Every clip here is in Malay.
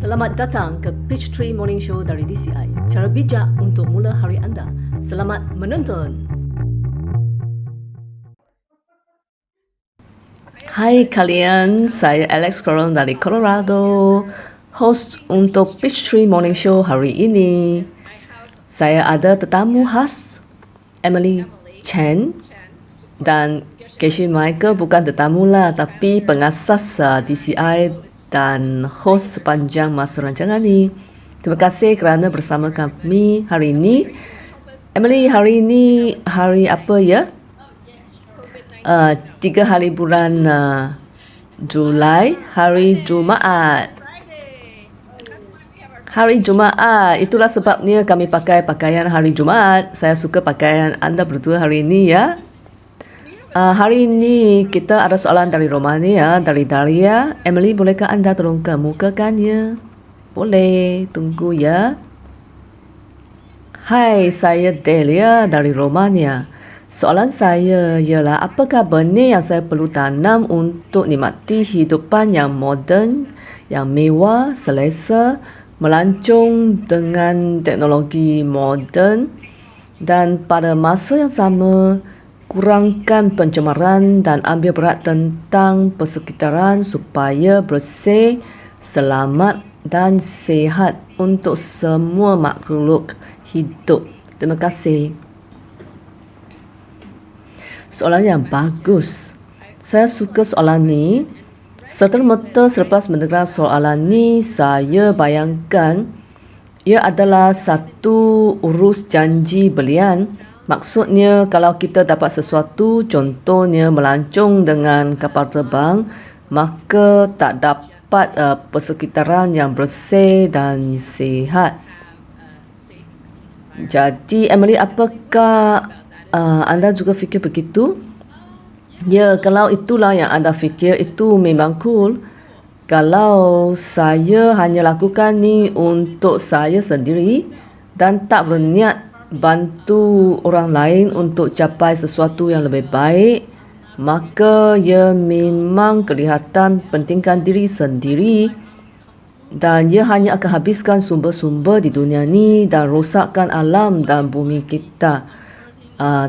Selamat datang ke Peach Tree Morning Show dari DCI. Cara bijak untuk mula hari anda. Selamat menonton. Hai kalian, saya Alex Coron dari Colorado, host untuk Peach Tree Morning Show hari ini. Saya ada tetamu khas, Emily Chen, dan Casey Michael bukan tetamu lah, tapi pengasas DCI dan host sepanjang masa rancangan ni. Terima kasih kerana bersama kami hari ini. Emily, hari ini hari apa ya? 3 hari bulan Julai, hari Jumaat. Hari Jumaat, itulah sebabnya kami pakai pakaian hari Jumaat. Saya suka pakaian anda berdua hari ini ya. Hari ini kita ada soalan dari Romania, dari Daria. Emily, bolehkah anda tolong kemukakannya? Boleh, tunggu ya. Hai, saya Delia dari Romania. Soalan saya ialah, apakah benih yang saya perlu tanam untuk nikmati hidupan yang moden, yang mewah, selesa, melancong dengan teknologi moden, dan pada masa yang sama kurangkan pencemaran dan ambil berat tentang persekitaran supaya bersih, selamat dan sihat untuk semua makhluk hidup. Terima kasih. Soalan yang bagus. Saya suka soalan ni. Serta-merta selepas mendengar soalan ni, saya bayangkan ia adalah satu urus janji belian. Maksudnya kalau kita dapat sesuatu, contohnya melancong dengan kapal terbang, maka tak dapat persekitaran yang bersih dan sihat. Jadi Emily, apakah anda juga fikir begitu? Ya, kalau itulah yang anda fikir, itu memang cool. Kalau saya hanya lakukan ni untuk saya sendiri dan tak berniat bantu orang lain untuk capai sesuatu yang lebih baik, maka ia memang kelihatan pentingkan diri sendiri dan ia hanya akan habiskan sumber-sumber di dunia ni dan rosakkan alam dan bumi kita.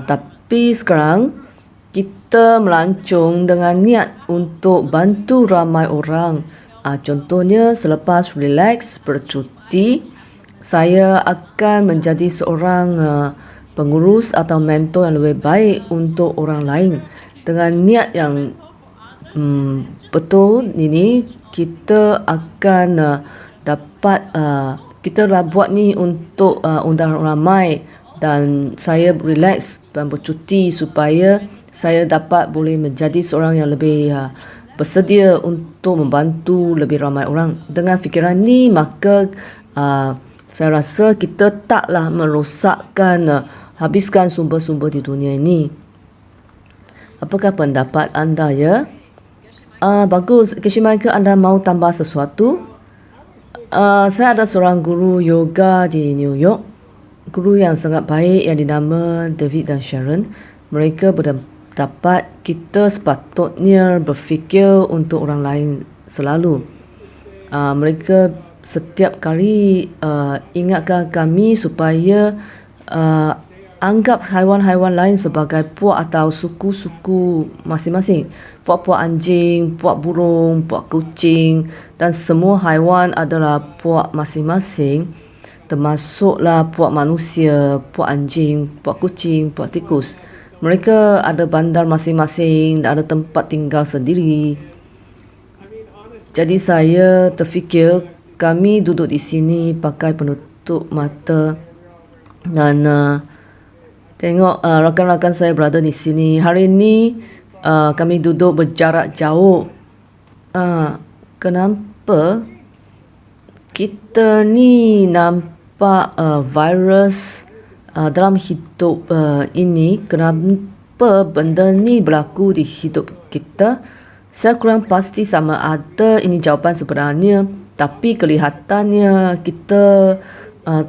Tapi sekarang kita melancong dengan niat untuk bantu ramai orang. Contohnya selepas relax bercuti, saya akan menjadi seorang pengurus atau mentor yang lebih baik untuk orang lain. Dengan niat yang betul ini, kita akan dapat, kita dah buat ni untuk undang ramai, dan saya relax dan bercuti supaya saya dapat boleh menjadi seorang yang lebih bersedia untuk membantu lebih ramai orang. Dengan fikiran ni, maka saya rasa kita taklah merosakkan, habiskan sumber-sumber di dunia ini. Apakah pendapat anda ya? Bagus. Casey Michael, anda mahu tambah sesuatu? Saya ada seorang guru yoga di New York. Guru yang sangat baik yang dinama David dan Sharon. Mereka berpendapat kita sepatutnya berfikir untuk orang lain selalu. Mereka setiap kali ingatkan kami supaya anggap haiwan-haiwan lain sebagai puak atau suku-suku masing-masing. Puak-puak anjing, puak burung, puak kucing, dan semua haiwan adalah puak masing-masing, termasuklah puak manusia, puak anjing, puak kucing, puak tikus. Mereka ada bandar masing-masing dan ada tempat tinggal sendiri. Jadi saya terfikir kami duduk di sini pakai penutup mata dan tengok rakan-rakan saya berada di sini. Hari ini kami duduk berjarak jauh. Kenapa kita ni nampak virus dalam hidup ini? Kenapa benda ni berlaku di hidup kita? Saya kurang pasti sama ada ini jawapan sebenarnya, tapi kelihatannya kita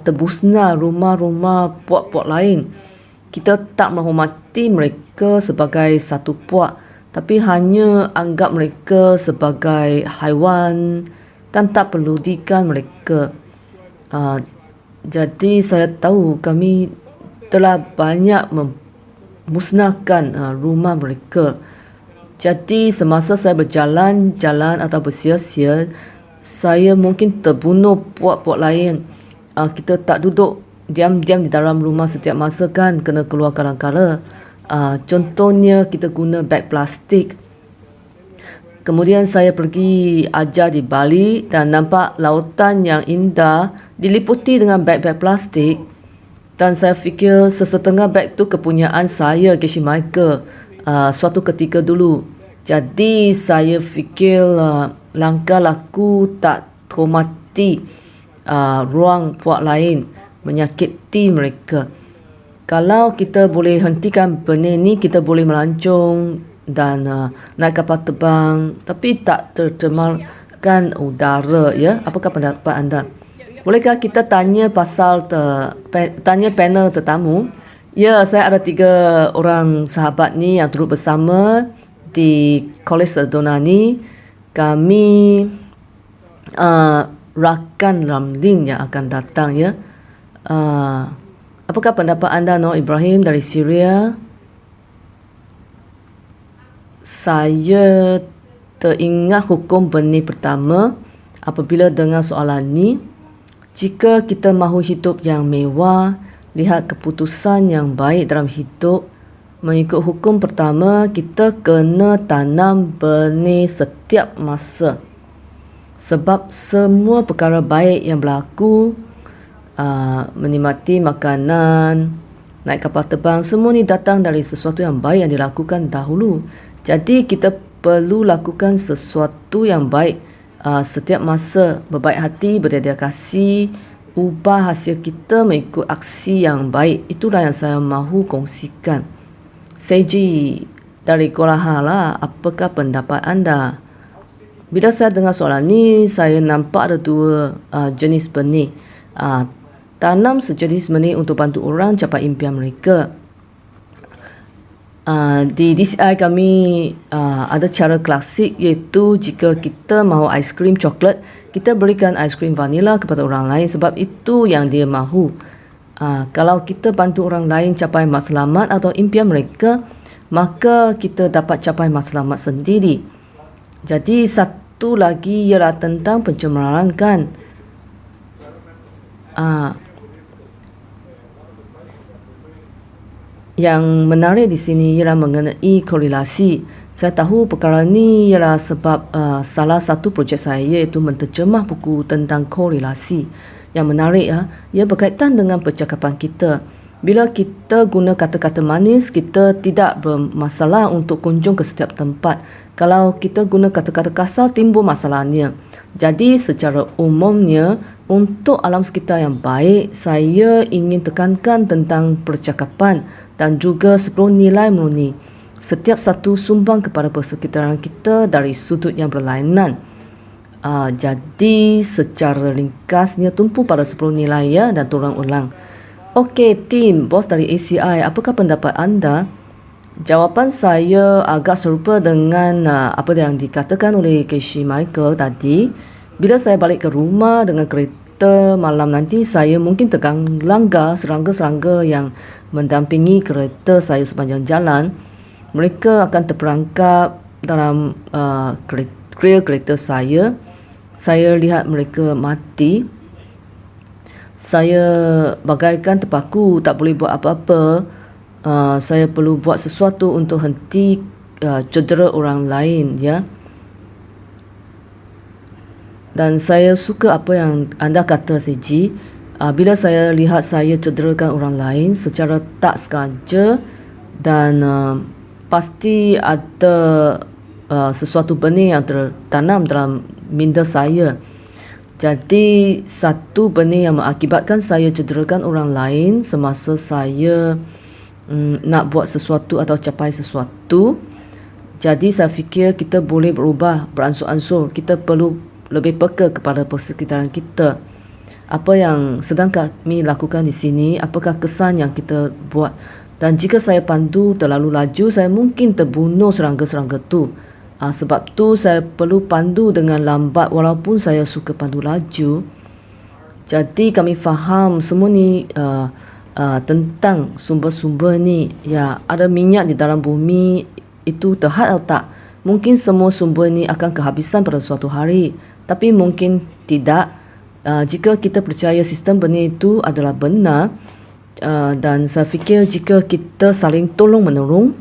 terbusna rumah-rumah puak-puak lain. Kita tak menghormati mereka sebagai satu puak, tapi hanya anggap mereka sebagai haiwan dan tak pedulikan mereka. Jadi saya tahu kami telah banyak memusnahkan rumah mereka. Jadi semasa saya berjalan-jalan atau bersia-sia, saya mungkin terbunuh puak-puak lain. Kita tak duduk diam-diam di dalam rumah setiap masa kan, kena keluar kadang-kala. Contohnya kita guna beg plastik. Kemudian saya pergi ajar di Bali dan nampak lautan yang indah diliputi dengan beg-beg plastik. Dan saya fikir sesetengah beg tu kepunyaan saya, Casey Michael, suatu ketika dulu. Jadi saya fikir langkah laku tak hormati ruang puak lain, menyakiti mereka. Kalau kita boleh hentikan benda ni, kita boleh melancong dan naik kapal terbang tapi tak tercemarkan udara, ya. Apakah pendapat anda? Bolehkah kita tanya tanya panel tetamu? Ya, saya ada 3 orang sahabat ni yang turut bersama di Kolej Sedona ni. Kami rakan Ramlin yang akan datang, ya. Apakah pendapat anda, Nur Ibrahim dari Syria? Saya teringat hukum benih pertama apabila dengar soalan ni. Jika kita mahu hidup yang mewah, lihat keputusan yang baik dalam hidup, mengikut hukum pertama, kita kena tanam benih setiap masa. Sebab semua perkara baik yang berlaku, menikmati makanan, naik kapal terbang, semua ni datang dari sesuatu yang baik yang dilakukan dahulu. Jadi kita perlu lakukan sesuatu yang baik setiap masa, berbaik hati, berdedah kasih, ubah hasil kita mengikut aksi yang baik. Itulah yang saya mahu kongsikan. Seji dari Kuala Lumpur, apakah pendapat anda? Bila saya dengar soalan ni, saya nampak ada 2 jenis benih. Tanam sejenis benih untuk bantu orang capai impian mereka. Di DCI kami ada cara klasik, iaitu jika kita mahu aiskrim coklat, kita berikan aiskrim vanila kepada orang lain sebab itu yang dia mahu. Kalau kita bantu orang lain capai matlamat atau impian mereka, maka kita dapat capai matlamat sendiri. Jadi satu lagi ialah tentang pencemaran kan. Yang menarik di sini ialah mengenai korelasi. Saya tahu perkara ni ialah sebab salah satu projek saya iaitu menterjemah buku tentang korelasi. Yang menarik, ia berkaitan dengan percakapan kita. Bila kita guna kata-kata manis, kita tidak bermasalah untuk kunjung ke setiap tempat. Kalau kita guna kata-kata kasar, timbul masalahnya. Jadi secara umumnya, untuk alam sekitar yang baik, saya ingin tekankan tentang percakapan dan juga 10 nilai murni. Setiap satu sumbang kepada persekitaran kita dari sudut yang berlainan. Jadi secara ringkasnya tumpu pada 10 nilai, ya, dan turang ulang. Okey, tim bos dari ACI, apakah pendapat anda? Jawapan saya agak serupa dengan apa yang dikatakan oleh Casey Michael tadi. Bila saya balik ke rumah dengan kereta malam nanti, saya mungkin langgar serangga-serangga yang mendampingi kereta saya sepanjang jalan. Mereka akan terperangkap dalam kereta saya. Saya lihat mereka mati. Saya bagaikan terpaku, tak boleh buat apa-apa. Saya perlu buat sesuatu untuk henti cedera orang lain, ya. Dan saya suka apa yang anda kata, Seji. Bila saya lihat saya cederakan orang lain secara tak sengaja, dan pasti ada sesuatu benih yang tertanam dalam minda saya. Jadi satu benih yang mengakibatkan saya cederakan orang lain semasa saya nak buat sesuatu atau capai sesuatu. Jadi saya fikir kita boleh berubah beransur-ansur. Kita perlu lebih peka kepada persekitaran kita. Apa yang sedang kami lakukan di sini, apakah kesan yang kita buat. Dan jika saya pandu terlalu laju, saya mungkin terbunuh serangga-serangga tu. Sebab tu saya perlu pandu dengan lambat walaupun saya suka pandu laju. Jadi kami faham semua ni tentang sumber-sumber ni. Ya, ada minyak di dalam bumi itu terhad atau tak? Mungkin semua sumber ni akan kehabisan pada suatu hari, tapi mungkin tidak. Jika kita percaya sistem benih itu adalah benar, dan saya fikir jika kita saling tolong-menolong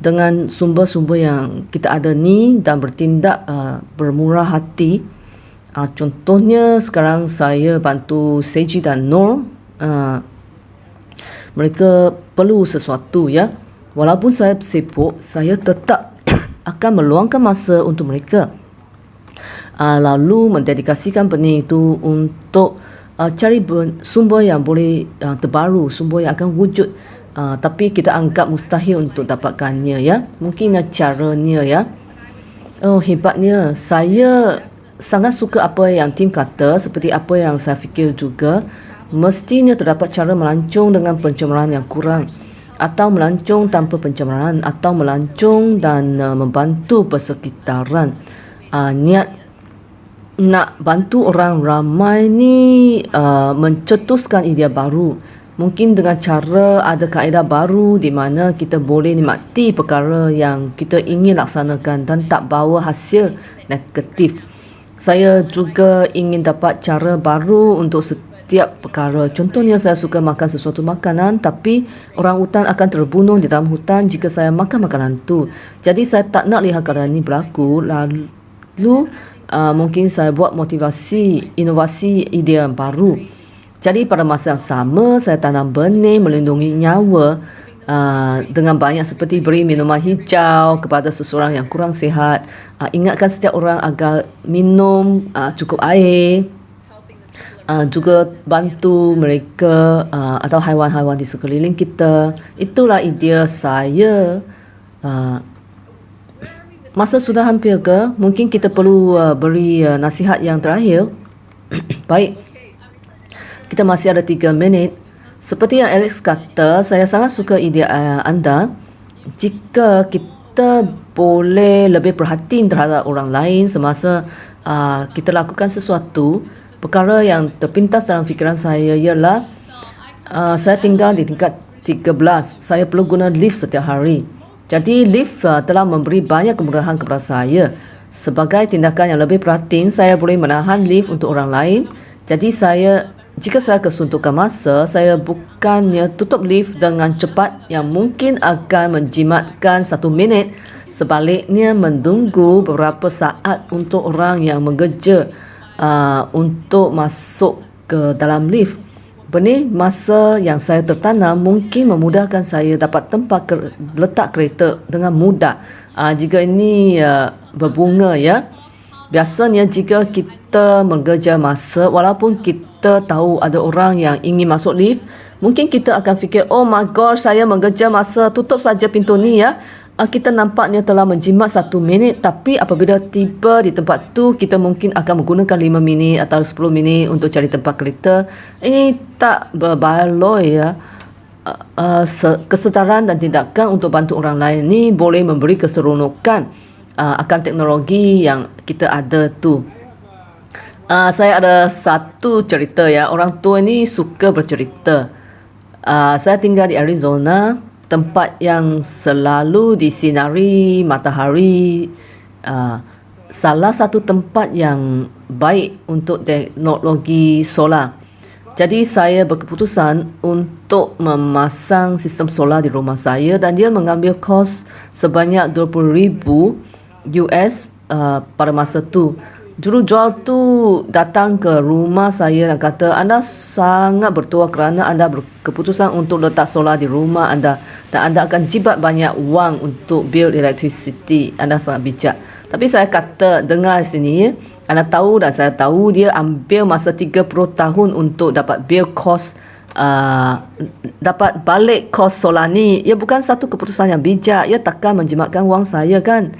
dengan sumber-sumber yang kita ada ni dan bertindak bermurah hati. Contohnya sekarang saya bantu Seiji dan Nur, mereka perlu sesuatu ya. Walaupun saya sibuk, saya tetap akan meluangkan masa untuk mereka, lalu mendedikasikan benih itu untuk cari sumber yang boleh terbaru, sumber yang akan wujud, tapi kita anggap mustahil untuk dapatkannya ya. Mungkin caranya ya. Hebatnya. Saya sangat suka apa yang tim kata, seperti apa yang saya fikir juga. Mestinya terdapat cara melancong dengan pencemaran yang kurang, atau melancong tanpa pencemaran, atau melancong dan membantu persekitaran. Niat nak bantu orang ramai ni mencetuskan idea baru. Mungkin dengan cara ada kaedah baru di mana kita boleh nikmati perkara yang kita ingin laksanakan dan tak bawa hasil negatif. Saya juga ingin dapat cara baru untuk setiap perkara. Contohnya saya suka makan sesuatu makanan, tapi orang hutan akan terbunuh di dalam hutan jika saya makan makanan tu. Jadi saya tak nak lihat keadaan ini berlaku. Lalu mungkin saya buat motivasi, inovasi idea baru. Jadi pada masa yang sama, saya tanam benih melindungi nyawa dengan banyak, seperti beri minuman hijau kepada seseorang yang kurang sihat, ingatkan setiap orang agar minum cukup air, juga bantu mereka atau haiwan-haiwan di sekeliling kita. Itulah idea saya. Masa sudah hampir ke? Mungkin kita perlu beri nasihat yang terakhir. Baik. Kita masih ada 3 minit. Seperti yang Alex kata, saya sangat suka idea anda. Jika kita boleh lebih perhatian terhadap orang lain semasa kita lakukan sesuatu. Perkara yang terpintas dalam fikiran saya ialah saya tinggal di tingkat 13. Saya perlu guna lift setiap hari. Jadi lift telah memberi banyak kemudahan kepada saya. Sebagai tindakan yang lebih perhatian, saya boleh menahan lift untuk orang lain. Jadi jika saya kesuntukan masa, saya bukannya tutup lift dengan cepat yang mungkin akan menjimatkan 1 minit. Sebaliknya menunggu beberapa saat untuk orang yang mengeja untuk masuk ke dalam lift. Benih masa yang saya tertanam mungkin memudahkan saya dapat tempat letak kereta dengan mudah. Jika ini berbunga ya. Biasanya jika kita mengejar masa, walaupun kita tahu ada orang yang ingin masuk lift, mungkin kita akan fikir, oh my gosh, saya mengejar masa, tutup saja pintu ni ya. Kita nampaknya telah menjimat 1 minit, tapi apabila tiba di tempat tu, kita mungkin akan menggunakan 5 minit atau 10 minit untuk cari tempat kereta. Ini tak berbaloi ya. Kesetaraan dan tindakan untuk bantu orang lain ni boleh memberi keseronokan akan teknologi yang kita ada tu. Saya ada satu cerita ya. Orang tua ni suka bercerita. Saya tinggal di Arizona, tempat yang selalu disinari matahari. Salah satu tempat yang baik untuk teknologi solar. Jadi saya berkeputusan untuk memasang sistem solar di rumah saya, dan dia mengambil kos sebanyak $20,000 pada masa tu. Jurujual tu datang ke rumah saya dan kata, anda sangat bertuah kerana anda berkeputusan untuk letak solar di rumah anda, dan anda akan jibat banyak wang untuk bil electricity. Anda sangat bijak. Tapi saya kata, dengar sini, anda tahu dan saya tahu dia ambil masa 30 tahun untuk dapat bil kos, dapat balik kos solar ni. Ia bukan satu keputusan yang bijak. Ia takkan menjimatkan wang saya kan.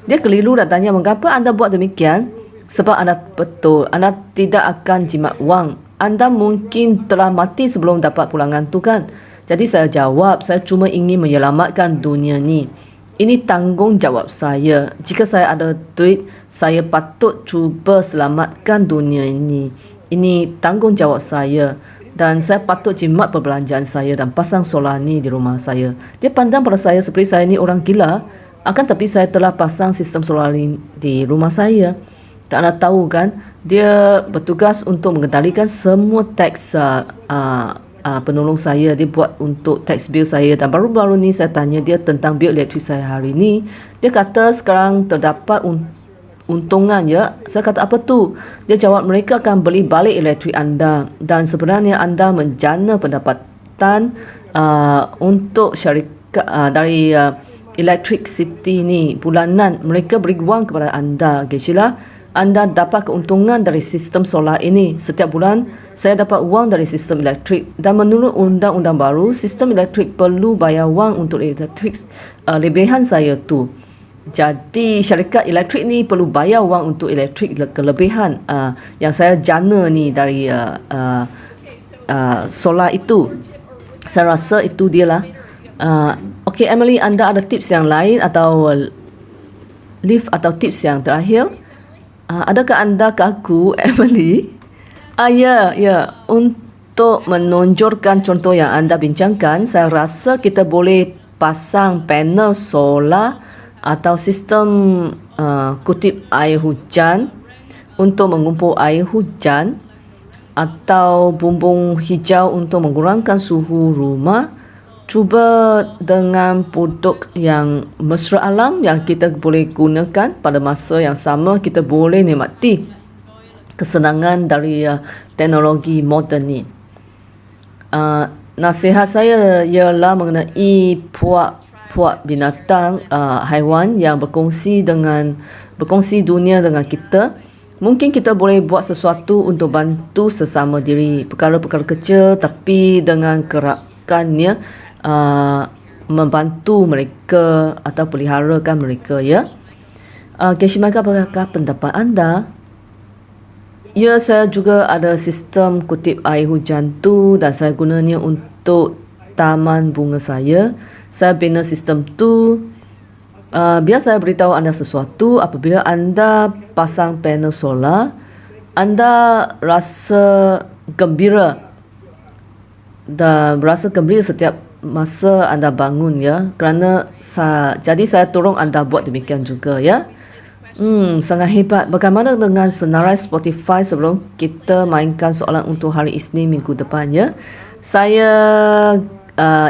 Dia keliru dan tanya, mengapa anda buat demikian? Sebab anda betul, anda tidak akan jimat wang. Anda mungkin telah mati sebelum dapat pulangan tu kan. Jadi saya jawab, saya cuma ingin menyelamatkan dunia ni. Ini tanggungjawab saya. Jika saya ada duit, saya patut cuba selamatkan dunia ini. Ini tanggungjawab saya. Dan saya patut jimat perbelanjaan saya dan pasang solar ni di rumah saya. Dia pandang pada saya seperti saya ni orang gila. Akan tapi saya telah pasang sistem solar ni di rumah saya. Tak nak tahu kan, dia bertugas untuk mengendalikan semua teks penolong saya. Dia buat untuk tax bill saya, dan baru-baru ni saya tanya dia tentang bil elektrik saya hari ni. Dia kata sekarang terdapat untungan ya. Saya kata apa tu? Dia jawab mereka akan beli balik elektrik anda, dan sebenarnya anda menjana pendapatan untuk syarikat dari electricity ni bulanan. Mereka beri wang kepada anda. Okay, Sheila, anda dapat keuntungan dari sistem solar ini. Setiap bulan saya dapat wang dari sistem elektrik, dan menurut undang-undang baru, sistem elektrik perlu bayar wang untuk elektrik lebihan saya tu. Jadi syarikat elektrik ni perlu bayar wang untuk elektrik kelebihan yang saya jana ni dari solar itu. Saya rasa itu dia lah. Okay, Emily, anda ada tips yang lain atau lift atau tips yang terakhir? Adakah anda kaku, Emily? Ya. Untuk menonjolkan contoh yang anda bincangkan, saya rasa kita boleh pasang panel solar atau sistem kutip air hujan untuk mengumpul air hujan, atau bumbung hijau untuk mengurangkan suhu rumah. Cuba dengan produk yang mesra alam yang kita boleh gunakan pada masa yang sama, kita boleh nikmati kesenangan dari teknologi moden ni. Nasihat saya ialah mengenai puak binatang, haiwan yang berkongsi dunia dengan kita. Mungkin kita boleh buat sesuatu untuk bantu sesama diri, perkara-perkara kecil tapi dengan gerakannya membantu mereka atau peliharakan mereka ya. Keshimaka, apakah pendapat anda? Ya, saya juga ada sistem kutip air hujan tu, dan saya gunanya untuk taman bunga saya. Saya bina sistem tu. Biar saya beritahu anda sesuatu. Apabila anda pasang panel solar, anda rasa gembira dan berasa gembira setiap masa anda bangun ya, kerana jadi saya tolong anda buat demikian juga ya. Sangat hebat. Bagaimana dengan senarai Spotify sebelum kita mainkan soalan untuk hari Isnin minggu depan ya? Saya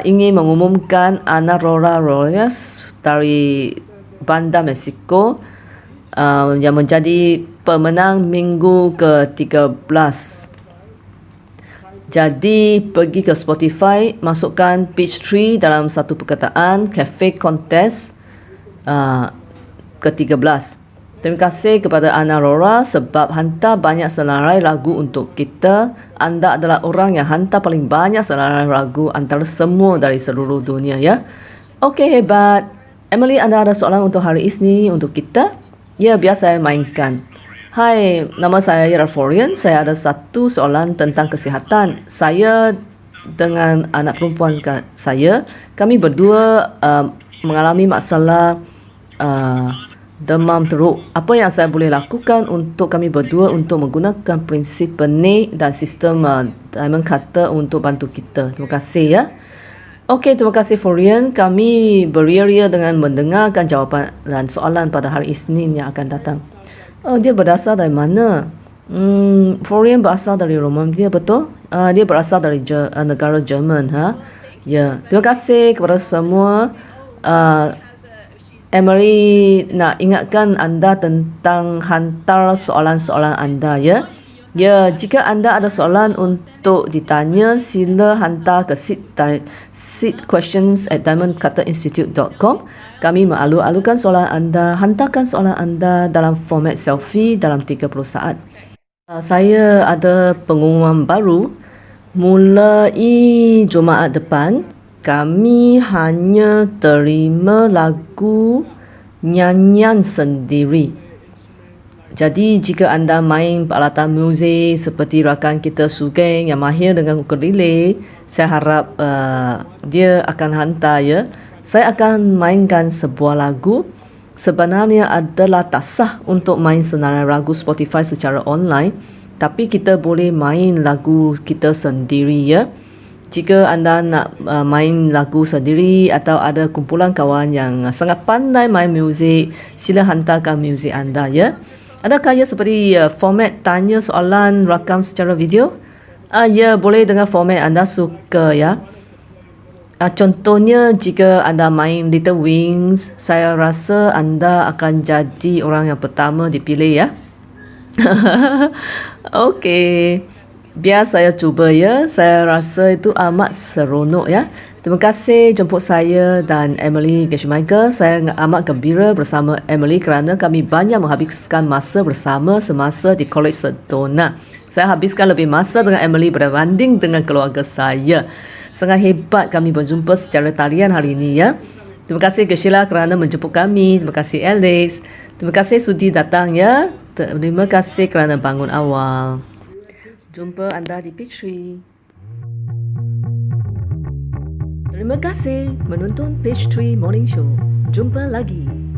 ingin mengumumkan Ana Rora Royas dari Banda Mexico yang menjadi pemenang minggu ke-13. Jadi pergi ke Spotify, masukkan Peachtree dalam satu perkataan Cafe Contest ke-13. Terima kasih kepada Ana Rora sebab hantar banyak senarai lagu untuk kita. Anda adalah orang yang hantar paling banyak senarai lagu antara semua dari seluruh dunia ya. Okey, hebat. Emily, anda ada soalan untuk hari Isnin untuk kita? Ya, biar saya mainkan. Hai, nama saya Yaraforian. Saya ada satu soalan tentang kesihatan. Saya dengan anak perempuan saya, kami berdua mengalami masalah demam teruk. Apa yang saya boleh lakukan untuk kami berdua untuk menggunakan prinsip benih dan sistem Diamond Cutter untuk bantu kita? Terima kasih ya. Okey, terima kasih Forian. Kami beria-ria dengan mendengarkan jawapan dan soalan pada hari Isnin yang akan datang. Dia berasal dari mana? Florian berasal dari Romania, betul? Dia berasal dari negara Jerman. Ya, terima kasih kepada semua. Emery nak ingatkan anda tentang hantar soalan-soalan anda ya. Ya, jika anda ada soalan untuk ditanya, sila hantar ke seedquestions@diamondcutterinstitute.com. Kami mengalu-alukan soalan anda. Hantarkan soalan anda dalam format selfie dalam 30 saat. Saya ada pengumuman baru. Mulai Jumaat depan, kami hanya terima lagu nyanyian sendiri. Jadi jika anda main peralatan muzik seperti rakan kita Sugeng yang mahir dengan ukulele, saya harap dia akan hantar ya. Saya akan mainkan sebuah lagu. Sebenarnya adalah tak sah untuk main senarai lagu Spotify secara online, tapi kita boleh main lagu kita sendiri ya. Jika anda nak main lagu sendiri atau ada kumpulan kawan yang sangat pandai main muzik, sila hantarkan muzik anda ya. Adakah ya seperti format tanya soalan rakam secara video? Ya, boleh dengan format anda suka ya. Contohnya jika anda main Little Wings, saya rasa anda akan jadi orang yang pertama dipilih ya. Okey. Biar saya cuba ya. Saya rasa itu amat seronok ya. Terima kasih jemput saya dan Emily Geschmeichel. Saya amat gembira bersama Emily kerana kami banyak menghabiskan masa bersama semasa di College Sedona. Saya habiskan lebih masa dengan Emily berbanding dengan keluarga saya. Sangat hebat kami berjumpa secara talian hari ini ya. Terima kasih ke Sheila kerana menjemput kami. Terima kasih Alex. Terima kasih sudi datang ya. Terima kasih kerana bangun awal. Jumpa anda di Peachtree. Terima kasih menonton Peachtree Morning Show. Jumpa lagi.